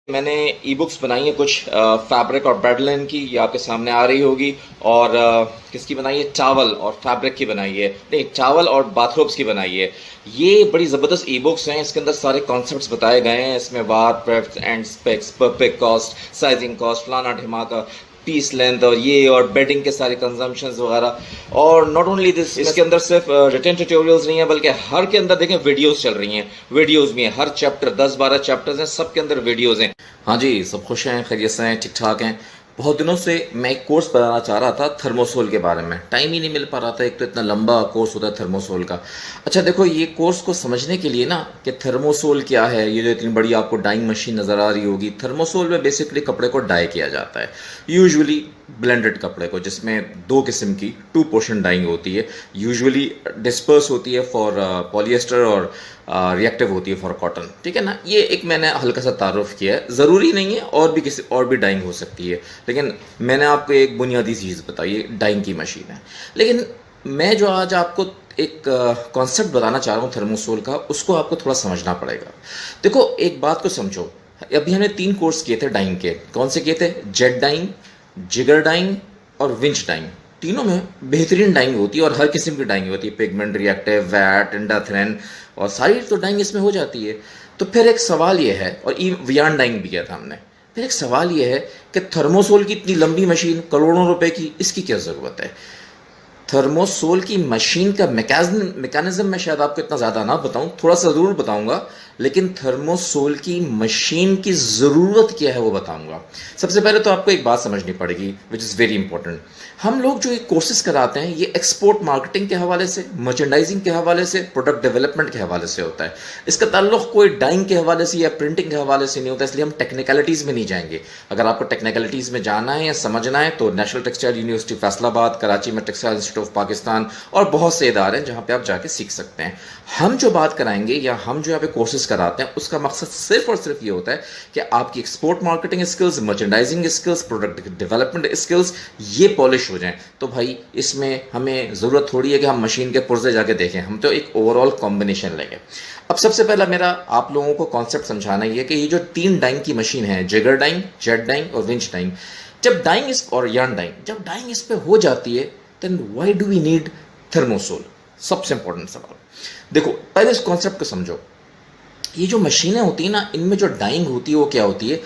मैंने e books बनाई है कुछ फैब्रिक और बेडलिन की, ये आपके सामने आ रही होगी। और किसकी बनाई है? टावल और फैब्रिक की बनाई है, नहीं टावल और बाथरोब्स की बनाई है। ये बड़ी ज़बरदस्त ई बुक्स हैं, इसके अंदर सारे कॉन्सेप्ट्स बताए गए हैं। इसमें वार, breadth and specs, perfect cost, sizing cost, फलाना ढिमाका, पीस लेंथ और ये और बेडिंग के सारे कंजम्पशंस वगैरह। और नॉट ओनली दिस, इसके अंदर सिर्फ रिटन ट्यूटोरियल्स नहीं है बल्कि हर के अंदर देखें वीडियोस चल रही हैं, वीडियोस भी हैं। हर चैप्टर 10-12 चैप्टर्स हैं, सब के अंदर वीडियोस हैं। हाँ जी, सब खुश हैं, खैरियत से हैं, ठीक ठाक हैं। बहुत दिनों से मैं एक कोर्स बनाना चाह रहा था थर्मोसोल के बारे में, टाइम ही नहीं मिल पा रहा था। एक तो इतना लंबा कोर्स होता है थर्मोसोल का। अच्छा देखो, ये कोर्स को समझने के लिए ना कि थर्मोसोल क्या है, ये जो इतनी बड़ी आपको डाइंग मशीन नज़र आ रही होगी, थर्मोसोल में बेसिकली कपड़े को डाई किया जाता है। यूजुअली ब्लेंडेड कपड़े को, जिसमें दो किस्म की टू पोर्शन डाइंग होती है। यूजुअली डिस्पर्स होती है फॉर पॉलिएस्टर और रिएक्टिव होती है फॉर कॉटन, ठीक है ना। ये एक मैंने हल्का सा तारुफ किया है, ज़रूरी नहीं है और भी किसी और भी डाइंग हो सकती है, लेकिन मैंने आपको एक बुनियादी चीज़ बताई है, डाइंग की मशीन है। लेकिन मैं जो आज आपको एक कॉन्सेप्ट बताना चाह रहा हूँ थर्मोसोल का, उसको आपको थोड़ा समझना पड़ेगा। देखो एक बात को समझो, अभी हमने 3 कोर्स किए थे डाइंग के। कौन से किए थे? जेट डाइंग, जिगर डाइंग और विंच डाइंग। तीनों में बेहतरीन डाइंग होती है और हर किस्म की डाइंग होती है, पिगमेंट, रिएक्टिव, वैट, इंडाथ्रेन और सारी तो डाइंग इसमें हो जाती है। तो फिर एक सवाल ये है, और वियान डाइंग भी किया था हमने, फिर एक सवाल ये है कि थर्मोसोल की इतनी लंबी मशीन, करोड़ों रुपए की, इसकी क्या ज़रूरत है? थर्मोसोल की मशीन का मैकेनिज्म मैं शायद आपको इतना ज़्यादा ना बताऊं, थोड़ा सा ज़रूर बताऊंगा, लेकिन थर्मोसोल की मशीन की ज़रूरत क्या है वो बताऊंगा। सबसे पहले तो आपको एक बात समझनी पड़ेगी विच इज़ वेरी इंपॉर्टेंट। हम लोग जो ये कोर्सेज कराते हैं, ये एक्सपोर्ट मार्केटिंग के हवाले से, मर्चेंडाइजिंग के हवाले से, प्रोडक्ट डेवलपमेंट के हवाले से होता है। इसका ताल्लुक कोई डाइंग के हवाले से या प्रिंटिंग के हवाले से नहीं होता, इसलिए हम टेक्निकलिटीज़ में नहीं जाएंगे। अगर आपको टेक्निकलिटीज़ में जाना है या समझना है तो national textile university Faisalabad, Karachi में टेक्सटाइल इंस्टीट्यूट ऑफ पाकिस्तान और बहुत से इदारे हैं जहाँ पे आप जाके सीख सकते हैं। हम जो बात कराएंगे या हम जो यहाँ पे कोर्सेज कराते हैं, उसका मकसद सिर्फ और सिर्फ ये होता है कि आपकी export marketing skills, merchandising skills, product development skills ये पॉलिश हो जाएं। तो भाई इसमें हमें ज़रूरत थोड़ी है कि हम मशीन के पुर्जे जाके देखें, हम तो एक ओवरऑल कॉम्बिनेशन लेंगे। अब सबसे पहला मेरा आप लोगों को कॉन्सेप्ट समझाना ये कि ये जो 3 डाइंग की मशीन है, जिगर डाइंग, जेट डाइंग और विंच डाइंग, जब डाइंग इस और यार्न डाइंग, जब डाइंग इस पे हो जाती है, then why do we need thermosol? सबसे इंपॉर्टेंट सवाल। देखो पहले इस कॉन्सेप्ट को समझो। ये जो मशीनें होती है ना, इनमें जो डाइंग होती है वो क्या होती है?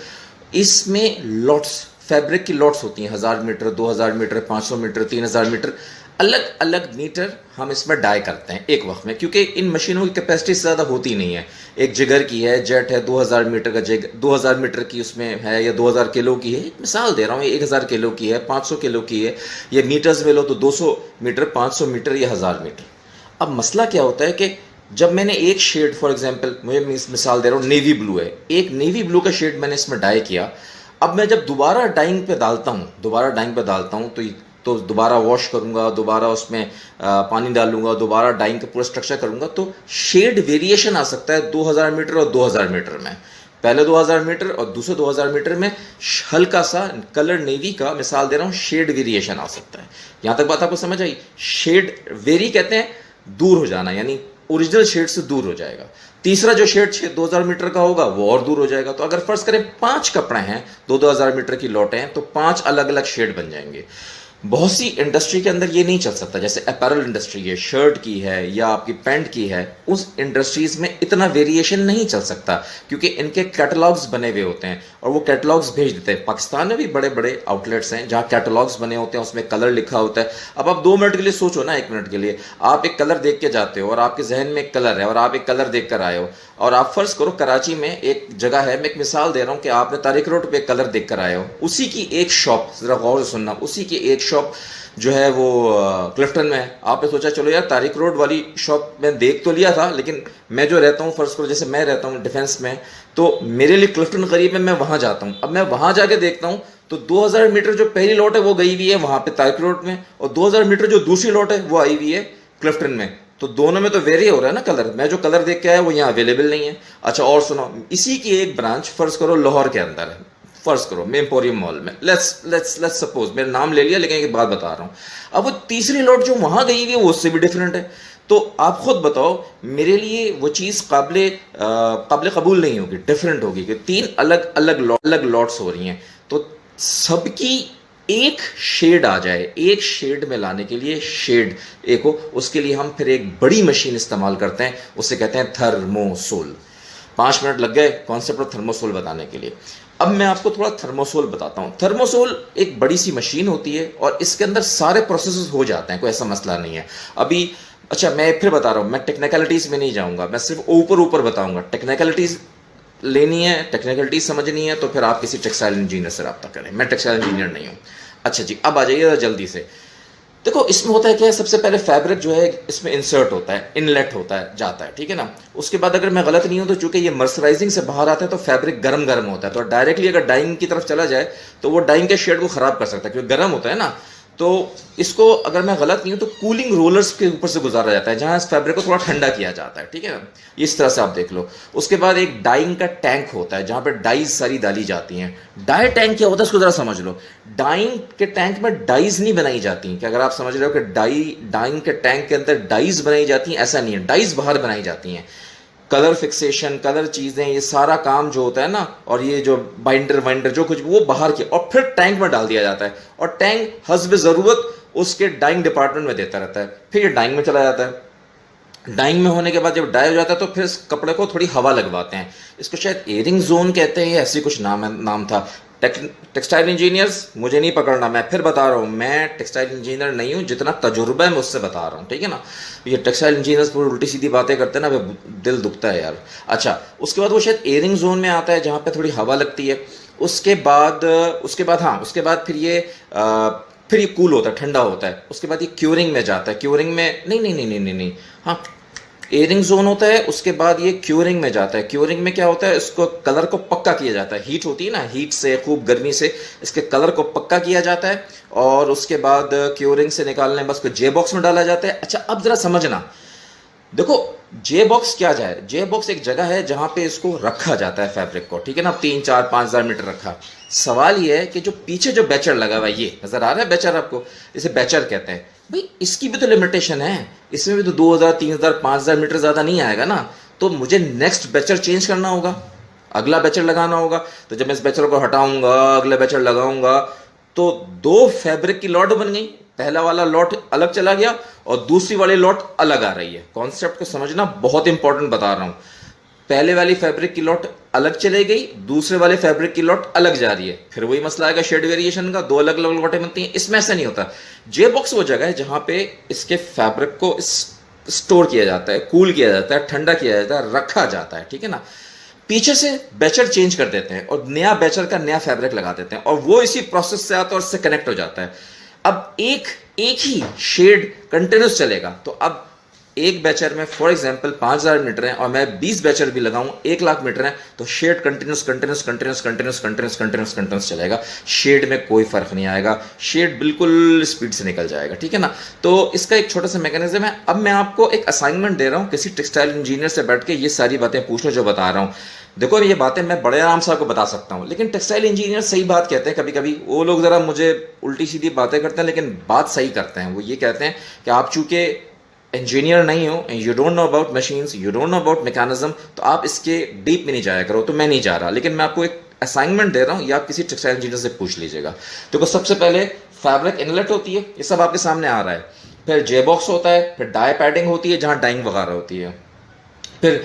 इसमें लॉट्स, फैब्रिक की लॉट्स होती हैं, 1000 मीटर, 2000 मीटर, 500 मीटर, 3000 मीटर, अलग अलग मीटर हम इसमें डाई करते हैं एक वक्त में, क्योंकि इन मशीनों की कैपेसिटी ज़्यादा होती नहीं है। एक जिगर की है, जेट है, 2000 मीटर का जिगर, 2000 मीटर की उसमें है, या 2000 किलो की है, मिसाल दे रहा हूँ, 1000 किलो की है, 500 किलो की है, ये मीटर्स में लो तो 200 मीटर, 500 मीटर या 1000 मीटर। अब मसला क्या होता है कि जब मैंने एक शेड, फॉर एग्जांपल मैं मिसाल दे रहा हूँ, नेवी ब्लू है, एक नेवी ब्लू का शेड मैंने इसमें डाई किया। अब मैं जब दोबारा डाइंग पे डालता हूँ तो दोबारा वॉश करूँगा, दोबारा उसमें पानी डालूंगा, दोबारा डाइंग का पूरा स्ट्रक्चर करूँगा, तो शेड वेरिएशन आ सकता है 2000 मीटर और 2000 मीटर में। पहले 2000 मीटर और दूसरे 2000 मीटर में हल्का सा कलर नेवी का, मिसाल दे रहा हूँ, शेड वेरिएशन आ सकता है। यहाँ तक बात आपको समझ आई? शेड वेरी कहते हैं दूर हो जाना, यानी ओरिजिनल शेड से दूर हो जाएगा। तीसरा जो शेड 2000 मीटर का होगा वो और दूर हो जाएगा। तो अगर फर्ज करें 5 कपड़े हैं, 2000 मीटर की लौटें हैं, तो 5 अलग अलग शेड बन जाएंगे। बहुत सी इंडस्ट्री के अंदर ये नहीं चल सकता, जैसे अपैरल इंडस्ट्री है, शर्ट की है या आपकी पैंट की है, उस इंडस्ट्रीज में इतना वेरिएशन नहीं चल सकता, क्योंकि इनके कैटलॉग्स बने हुए होते हैं और वो कैटलॉग्स भेज देते हैं। पाकिस्तान में भी बड़े बड़े आउटलेट्स हैं जहाँ कैटलॉग्स बने होते हैं, उसमें कलर लिखा होता है। अब आप 2 मिनट के लिए सोचो ना, 1 मिनट के लिए आप एक कलर देख के जाते हो और आपके जहन में एक कलर है और आप एक कलर देख कर आए हो, और आप फर्ज करो कराची में एक जगह है, मैं एक मिसाल दे रहा हूँ कि आपने तारिक रोड पे एक कलर देख कर आए हो, उसी की एक शॉप, जरा गौर से सुनना, उसी की एक शॉप जो है वो क्लिफ्टन में है। आपने सोचा चलो यार तारिक रोड वाली शॉप में देख तो लिया था, लेकिन मैं जो रहता हूँ, फर्ज करो जैसे मैं रहता हूँ डिफेंस में, तो मेरे लिए क्लिफ्टन करीब है, मैं वहाँ जाता हूँ। अब मैं वहाँ जाके देखता हूँ तो 2000 मीटर जो पहली लॉट है वो गई हुई है वहाँ पे तारिक रोड में, और 2000 मीटर जो दूसरी लॉट है वो आई हुई है क्लिफ्टन में। तो दोनों में तो वेरी हो रहा है ना कलर। मैं जो कलर देख के आया वो यहाँ अवेलेबल नहीं है। अच्छा और सुनो, इसी की एक ब्रांच फर्ज करो लाहौर के अंदर है, फर्ज करो मैं एम्पोरियम मॉल में, लेट्स सपोज, मेरा नाम ले लिया लेकिन एक बात बता रहा हूँ। अब वो तीसरी लॉट जो वहां गई हुई है वो उससे भी डिफरेंट है। तो आप खुद बताओ, मेरे लिए वो चीज़ काबिल कबूल नहीं होगी, डिफरेंट होगी कि तीन अलग अलग लॉट्स हो रही हैं। तो सबकी एक शेड आ जाए, एक शेड में लाने के लिए शेड एक हो, उसके लिए हम फिर एक बड़ी मशीन इस्तेमाल करते हैं, उसे कहते हैं थर्मोसोल। 5 मिनट लग गए कॉन्सेप्ट ऑफ थर्मोसोल बताने के लिए। अब मैं आपको थोड़ा थर्मोसोल बताता हूँ। थर्मोसोल एक बड़ी सी मशीन होती है और इसके अंदर सारे प्रोसेसेस हो जाते हैं, कोई ऐसा मसला नहीं है। अभी अच्छा, मैं फिर बता रहा हूँ, मैं टेक्निकलिटीज में नहीं जाऊंगा, मैं सिर्फ ऊपर ऊपर बताऊंगा। टेक्निकलिटीज लेनी है, टेक्निकलिटीज समझनी है, तो फिर आप किसी टेक्सटाइल इंजीनियर से रब्ता करें। मैं टेक्सटाइल इंजीनियर नहीं हूँ। अच्छा जी, अब आ जाइए जल्दी से। देखो इसमें होता है क्या है, सबसे पहले फैब्रिक जो है इसमें इंसर्ट होता है, इनलेट होता है, जाता है, ठीक है ना। उसके बाद अगर मैं गलत नहीं हूं तो चूंकि ये मर्सराइजिंग से बाहर आता है तो फैब्रिक गर्म गर्म होता है, तो डायरेक्टली अगर डाइंग की तरफ चला जाए तो वो डाइंग के शेड को खराब कर सकता है, क्योंकि गर्म होता है ना। तो इसको अगर मैं गलत नहीं हूं तो कूलिंग रोलर्स के ऊपर से गुजारा जाता है, जहां इस फैब्रिक को थोड़ा ठंडा किया जाता है, ठीक है ना। इस तरह से आप देख लो। उसके बाद एक डाइंग का टैंक होता है जहां पे डाइज सारी डाली जाती हैं। डाई टैंक क्या होता है इसको जरा समझ लो। डाइंग के टैंक में डाइज नहीं बनाई जाती, कि अगर आप समझ रहे हो कि डाइंग के टैंक के अंदर डाइज बनाई जाती हैं, ऐसा नहीं है। डाइज बाहर बनाई जाती हैं। कलर फिक्सेशन, कलर चीज़ें, ये सारा काम जो होता है ना, और ये जो बाइंडर वाइंडर जो कुछ, वो बाहर किया और फिर टैंक में डाल दिया जाता है, और टैंक हस्ब ज़रूरत उसके डाइंग डिपार्टमेंट में देता रहता है। फिर ये डाइंग में चला जाता है। डाइंग में होने के बाद जब डाई हो जाता है तो फिर इस कपड़े को थोड़ी हवा लगवाते हैं। इसको शायद एयरिंग जोन कहते हैं, ऐसी कुछ नाम था। टेक्सटाइल इंजीनियर्स मुझे नहीं पकड़ना, मैं फिर बता रहा हूँ, मैं टेक्सटाइल इंजीनियर नहीं हूँ, जितना तजुर्बा है मैं उससे बता रहा हूँ, ठीक है ना। ये टेक्सटाइल इंजीनियर्स पूरी उल्टी सीधी बातें करते हैं ना, दिल दुखता है यार। अच्छा, उसके बाद वो शायद एयरिंग जोन में आता है जहाँ पे थोड़ी हवा लगती है। उसके बाद फिर ये कूल होता है, ठंडा होता है। उसके बाद ये क्यूरिंग में जाता है। क्यूरिंग में नहीं, हाँ, एयरिंग जोन होता है, उसके बाद ये क्यूरिंग में जाता है। क्यूरिंग में क्या होता है, इसको कलर को पक्का किया जाता है। हीट होती है ना, हीट से, खूब गर्मी से इसके कलर को पक्का किया जाता है, और उसके बाद क्यूरिंग से निकालने बस को जे बॉक्स में डाला जाता है। अच्छा, अब जरा समझना, देखो जे बॉक्स क्या जाए, जे बॉक्स एक जगह है जहां पे इसको रखा जाता है फैब्रिक को, ठीक है ना। 3, 4, 5 हज़ार मीटर रखा। सवाल ये है कि जो पीछे जो बैचर लगा हुआ है, ये नजर आ रहा है बैचर आपको, इसे बैचर कहते हैं भाई, इसकी भी तो लिमिटेशन है। इसमें भी तो 2,000, 3,000, 5,000 मीटर ज्यादा नहीं आएगा ना। तो मुझे नेक्स्ट बैचर चेंज करना होगा, अगला बैचर लगाना होगा। तो जब मैं इस बैचर को हटाऊंगा, अगला बैचर लगाऊंगा, तो 2 फैब्रिक की लॉट बन गई। पहला वाला लॉट अलग चला गया और दूसरी वाली लॉट अलग आ रही है। कॉन्सेप्ट को समझना बहुत इंपॉर्टेंट बता रहा हूं। पहले वाली फैब्रिक की लॉट अलग चले गई, दूसरे वाले फैब्रिक की लॉट अलग जा रही है। फिर वही मसला आएगा शेड वेरिएशन का, 2 अलग अलग लॉटें बनती हैं। इसमें ऐसा नहीं होता। जे बॉक्स वो जगह है जहां पे इसके फैब्रिक को स्टोर किया जाता है, कूल किया जाता है, ठंडा किया जाता है, रखा जाता है, ठीक है ना। पीछे से बैचर चेंज कर देते हैं और नया बैचर का नया फैब्रिक लगा देते हैं, और वो इसी प्रोसेस से आता है और इससे कनेक्ट हो जाता है। अब एक ही शेड कंटिन्यूस चलेगा। तो अब एक बैचर में फॉर एग्जांपल 5,000 मीटर है और मैं 20 बैचर भी लगाऊं, 1,00,000 मीटर है, तो शेड कंटिन्यूस चलेगा। शेड में कोई फर्क नहीं आएगा, शेड बिल्कुल स्पीड से निकल जाएगा, ठीक है ना। तो इसका एक छोटा सा मैकेनिज्म है। अब मैं आपको एक असाइनमेंट दे रहा हूं, किसी टेक्सटाइल इंजीनियर से बैठ के ये सारी बातें पूछ लो जो बता रहा हूं। देखो ये बातें मैं बड़े आराम से आपको बता सकता हूँ, लेकिन टेक्सटाइल इंजीनियर सही बात कहते हैं। कभी कभी वो लोग जरा मुझे उल्टी सीधी बातें करते हैं, लेकिन बात सही करते हैं। वो ये कहते हैं कि आप चूंकि इंजीनियर नहीं हो, you don't know about machines, you don't know about mechanism, तो आप इसके डीप में नहीं जाया करो। तो मैं नहीं जा रहा, लेकिन मैं आपको एक असाइनमेंट दे रहा हूँ, या आप किसी टेक्सटाइल इंजीनियर से पूछ लीजिएगा। देखो सबसे पहले फैब्रिक इनलेट होती है, ये सब आपके सामने आ रहा है। फिर जे बॉक्स होता है, फिर डाई पैडिंग होती है जहाँ डाइंग वगैरह होती है, फिर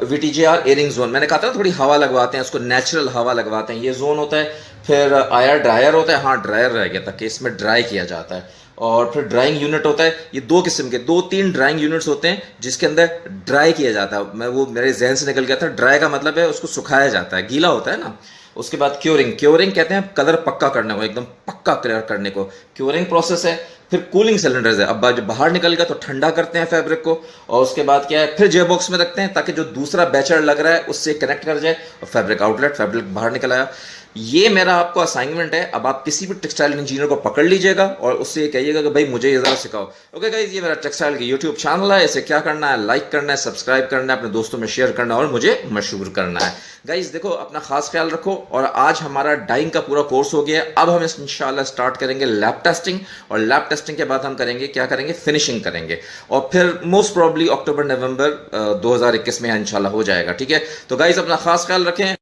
वीटीजीआर एयरिंग जोन, मैंने कहा था ना थोड़ी हवा लगवाते हैं, उसको नेचुरल हवा लगवाते हैं, ये जोन होता है। फिर आयर ड्रायर होता है, हाँ ड्रायर रह गया था कि इसमें ड्राई किया जाता है। और फिर ड्राइंग यूनिट होता है। ये 2 किस्म के 2-3 ड्राइंग यूनिट्स होते हैं जिसके अंदर ड्राई किया जाता है। मैं वो मेरे जहन से निकल गया था। ड्राई का मतलब है उसको सुखाया जाता है, गीला होता है ना। उसके बाद क्योरिंग कहते हैं कलर पक्का करने को, एकदम पक्का कलर करने को क्योरिंग प्रोसेस है। फिर कूलिंग सिलेंडर्स है, अब जब बाहर निकल गया तो ठंडा करते हैं फैब्रिक को, और उसके बाद क्या है, फिर जे बॉक्स में रखते हैं ताकि जो दूसरा बैचर लग रहा है उससे कनेक्ट कर जाए, और फैब्रिक आउटलेट, फैब्रिक बाहर निकल आया। ये मेरा आपको असाइनमेंट है। अब आप किसी भी टेक्सटाइल इंजीनियर को पकड़ लीजिएगा और उससे ये कहिएगा कि भाई मुझे ये ज़रा सिखाओ। ओके गाइज, ये मेरा टेक्सटाइल की यूट्यूब चैनल है। इसे क्या करना है, लाइक करना है, सब्सक्राइब करना है, अपने दोस्तों में शेयर करना है और मुझे मशहूर करना है। गाइज देखो, अपना खास ख्याल रखो। और आज हमारा डाइंग का पूरा कोर्स हो गया है। अब हम इंशाल्लाह स्टार्ट करेंगे लैब टेस्टिंग, और लैब टेस्टिंग के बाद हम करेंगे क्या करेंगे, फिनिशिंग करेंगे। और फिर मोस्ट प्रॉब्ली अक्टूबर नवंबर 2021 में इंशाल्लाह हो जाएगा। ठीक है, तो गाइज अपना खास ख्याल रखें।